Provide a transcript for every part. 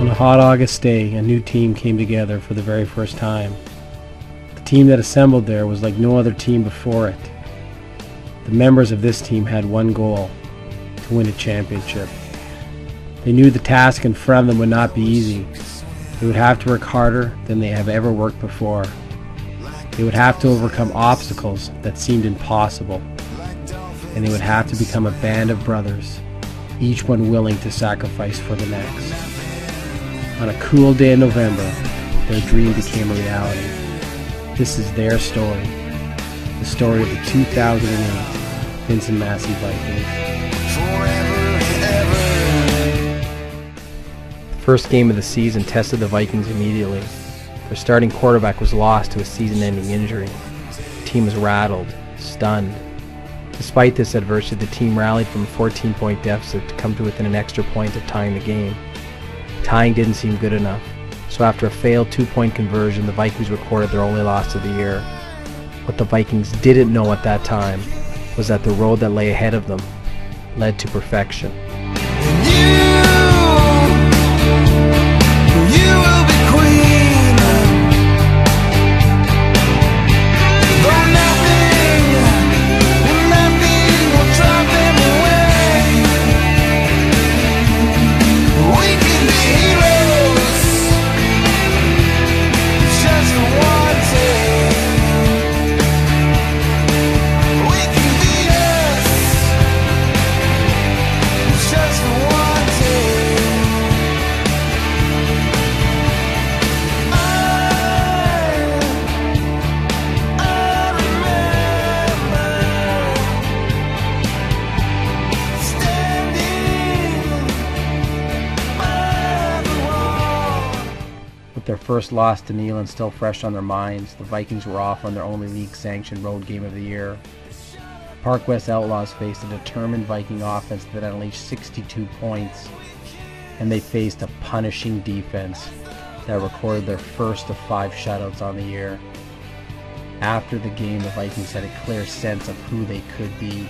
On a hot August day, a new team came together for the very first time. The team that assembled there was like no other team before it. The members of this team had one goal: to win a championship. They knew the task in front of them would not be easy. They would have to work harder than they have ever worked before. They would have to overcome obstacles that seemed impossible. And they would have to become a band of brothers, each one willing to sacrifice for the next. On a cool day in November, their dream became a reality. This is their story, the story of the 2008 Vincent Massey Vikings. The first game of the season tested the Vikings immediately. Their starting quarterback was lost to a season-ending injury. The team was rattled, stunned. Despite this adversity, the team rallied from a 14-point deficit to come to within an extra point of tying the game. Tying didn't seem good enough, so after a failed 2-point conversion, the Vikings recorded their only loss of the year. What the Vikings didn't know at that time was that the road that lay ahead of them led to perfection. You will be queen. Though nothing will drive them away. We can be heroes just for one day. We can be us just for one day. With their first loss to Neyland still fresh on their minds, the Vikings were off on their only league-sanctioned road game of the year. Park West Outlaws faced a determined Viking offense that unleashed 62 points, and they faced a punishing defense that recorded their first of 5 shutouts on the year. After the game, the Vikings had a clear sense of who they could be.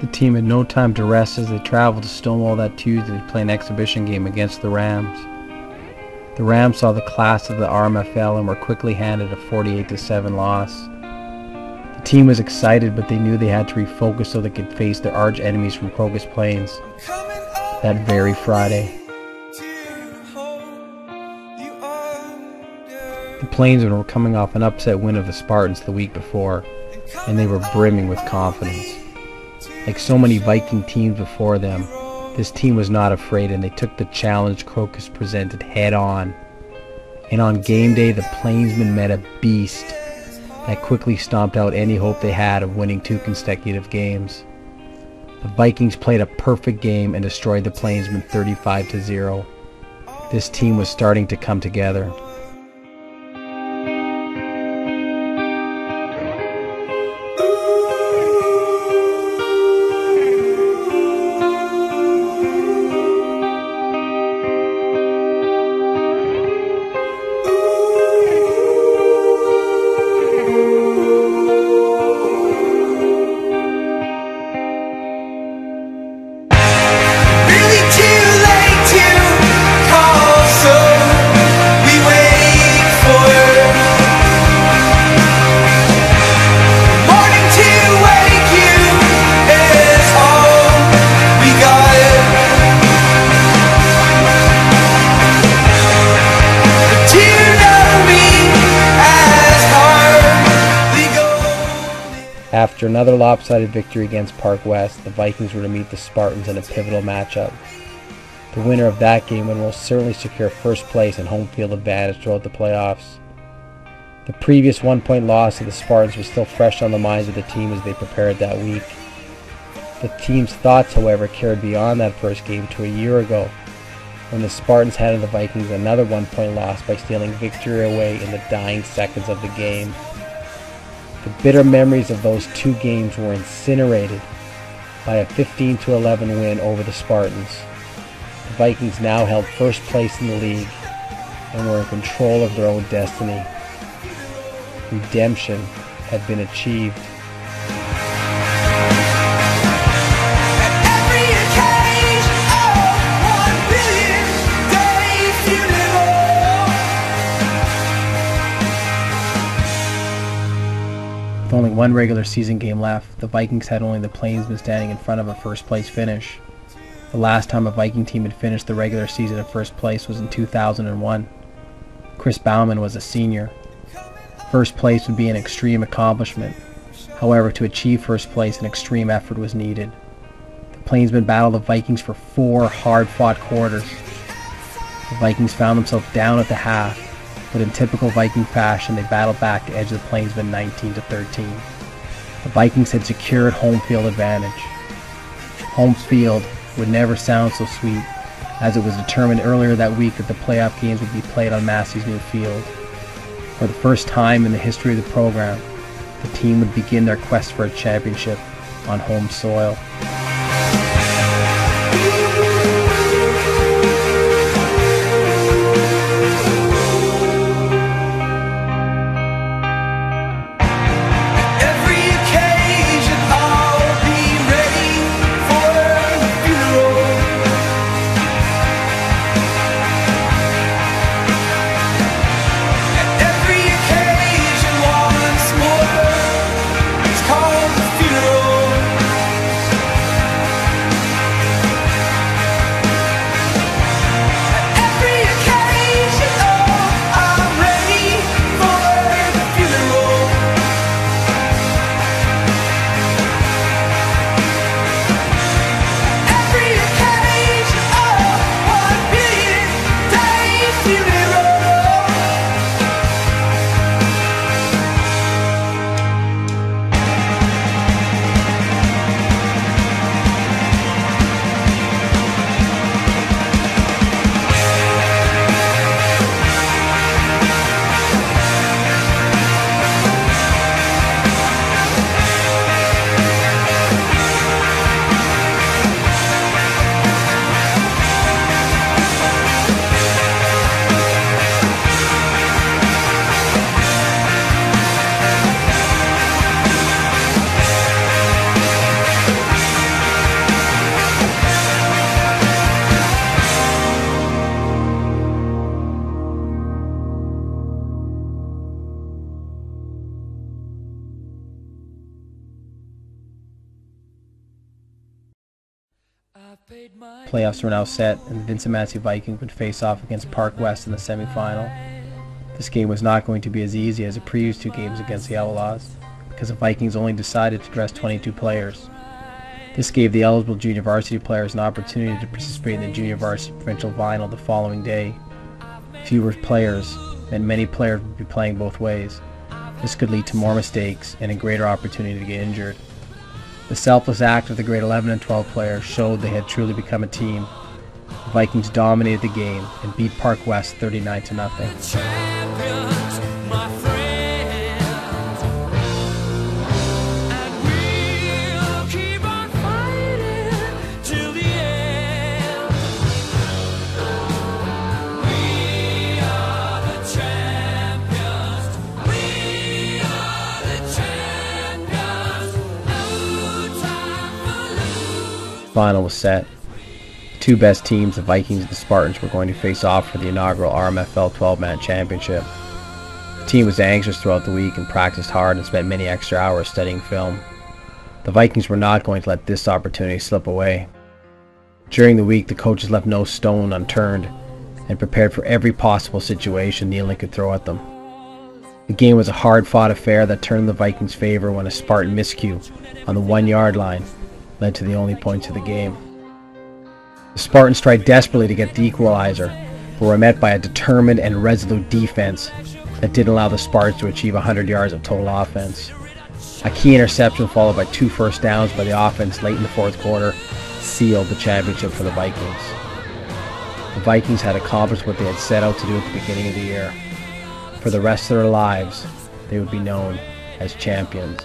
The team had no time to rest as they traveled to Stonewall that Tuesday to play an exhibition game against the Rams. The Rams saw the class of the RMFL and were quickly handed a 48-7 loss. The team was excited, but they knew they had to refocus so they could face their arch enemies from Crocus Plains that very Friday. The Plainsmen were coming off an upset win of the Spartans the week before, and they were brimming with confidence. Like so many Viking teams before them, this team was not afraid, and they took the challenge Crocus presented head on. And on game day, the Plainsmen met a beast that quickly stomped out any hope they had of winning 2 consecutive games. The Vikings played a perfect game and destroyed the Plainsmen 35-0. This team was starting to come together. After another lopsided victory against Park West, the Vikings were to meet the Spartans in a pivotal matchup. The winner of that game would most certainly secure first place and home field advantage throughout the playoffs. The previous 1-point loss to the Spartans was still fresh on the minds of the team as they prepared that week. The team's thoughts, however, carried beyond that first game to a year ago, when the Spartans handed the Vikings another 1-point loss by stealing victory away in the dying seconds of the game. The bitter memories of those two games were incinerated by a 15-11 win over the Spartans. The Vikings now held first place in the league and were in control of their own destiny. Redemption had been achieved. With only one regular season game left, the Vikings had only the Plainsmen standing in front of a first place finish. The last time a Viking team had finished the regular season in first place was in 2001. Chris Bauman was a senior. First place would be an extreme accomplishment. However, to achieve first place, an extreme effort was needed. The Plainsmen battled the Vikings for 4 hard-fought quarters. The Vikings found themselves down at the half, but in typical Viking fashion, they battled back to edge the Plainsmen 19-13. The Vikings had secured home field advantage. Home field would never sound so sweet, as it was determined earlier that week that the playoff games would be played on Massey's new field. For the first time in the history of the program, the team would begin their quest for a championship on home soil. Playoffs were now set, and the Vincent Massey Vikings would face off against Park West in the semifinal. This game was not going to be as easy as the previous 2 games against the Outlaws, because the Vikings only decided to dress 22 players. This gave the eligible junior varsity players an opportunity to participate in the junior varsity provincial final the following day. Fewer players meant many players would be playing both ways. This could lead to more mistakes and a greater opportunity to get injured. The selfless act of the grade 11 and 12 players showed they had truly become a team. The Vikings dominated the game and beat Park West 39-0. Final was set. The 2 best teams, the Vikings and the Spartans, were going to face off for the inaugural RMFL 12-man championship. The team was anxious throughout the week and practiced hard and spent many extra hours studying film. The Vikings were not going to let this opportunity slip away. During the week, the coaches left no stone unturned and prepared for every possible situation Nealon could throw at them. The game was a hard-fought affair that turned in the Vikings' favor when a Spartan miscue on the 1-yard line led to the only points of the game. The Spartans tried desperately to get the equalizer, but were met by a determined and resolute defense that didn't allow the Spartans to achieve 100 yards of total offense. A key interception followed by 2 first downs by the offense late in the fourth quarter sealed the championship for the Vikings. The Vikings had accomplished what they had set out to do at the beginning of the year. For the rest of their lives, they would be known as champions.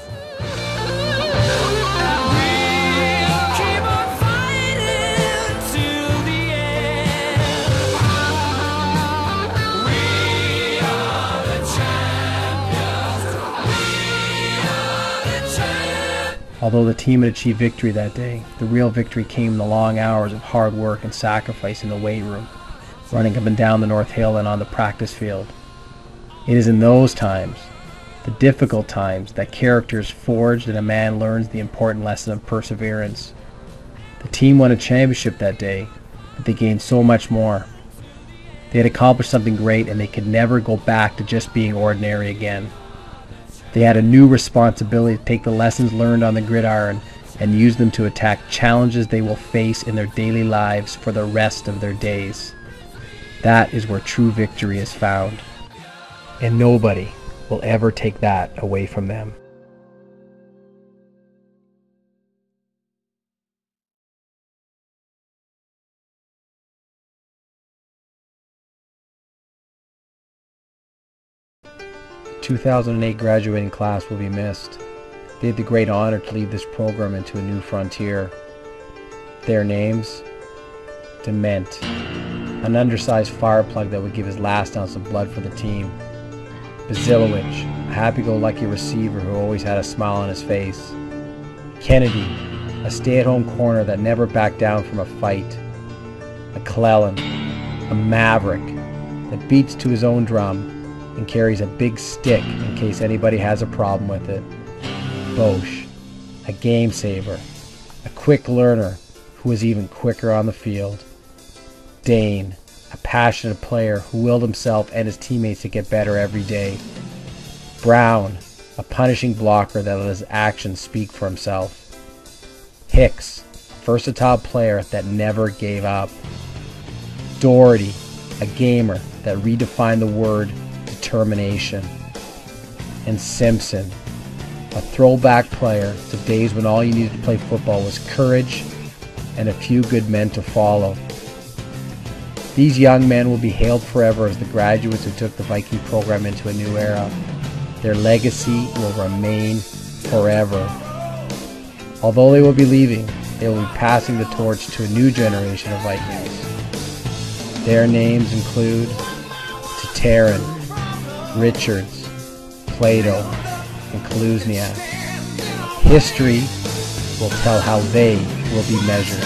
Although the team had achieved victory that day, the real victory came in the long hours of hard work and sacrifice in the weight room, running up and down the North Hill and on the practice field. It is in those times, the difficult times, that character is forged and a man learns the important lesson of perseverance. The team won a championship that day, but they gained so much more. They had accomplished something great and they could never go back to just being ordinary again. They had a new responsibility to take the lessons learned on the gridiron and use them to attack challenges they will face in their daily lives for the rest of their days. That is where true victory is found, and nobody will ever take that away from them. The 2008 graduating class will be missed. They had the great honor to lead this program into a new frontier. Their names: Dement, an undersized fireplug that would give his last ounce of blood for the team; Bazilowicz, a happy-go-lucky receiver who always had a smile on his face; Kennedy, a stay-at-home corner that never backed down from a fight; McClellan, a maverick that beats to his own drum and carries a big stick in case anybody has a problem with it; Bosch, a game saver, a quick learner who was even quicker on the field; Dane, a passionate player who willed himself and his teammates to get better every day; Brown, a punishing blocker that let his actions speak for himself; Hicks, a versatile player that never gave up; Doherty, a gamer that redefined the word determination; and Simpson, a throwback player to days when all you needed to play football was courage and a few good men to follow. These young men will be hailed forever as the graduates who took the Viking program into a new era. Their legacy will remain forever. Although they will be leaving, they will be passing the torch to a new generation of Vikings. Their names include Tatarin, Richards, Plato, and Kaluzniak. History will tell how they will be measured.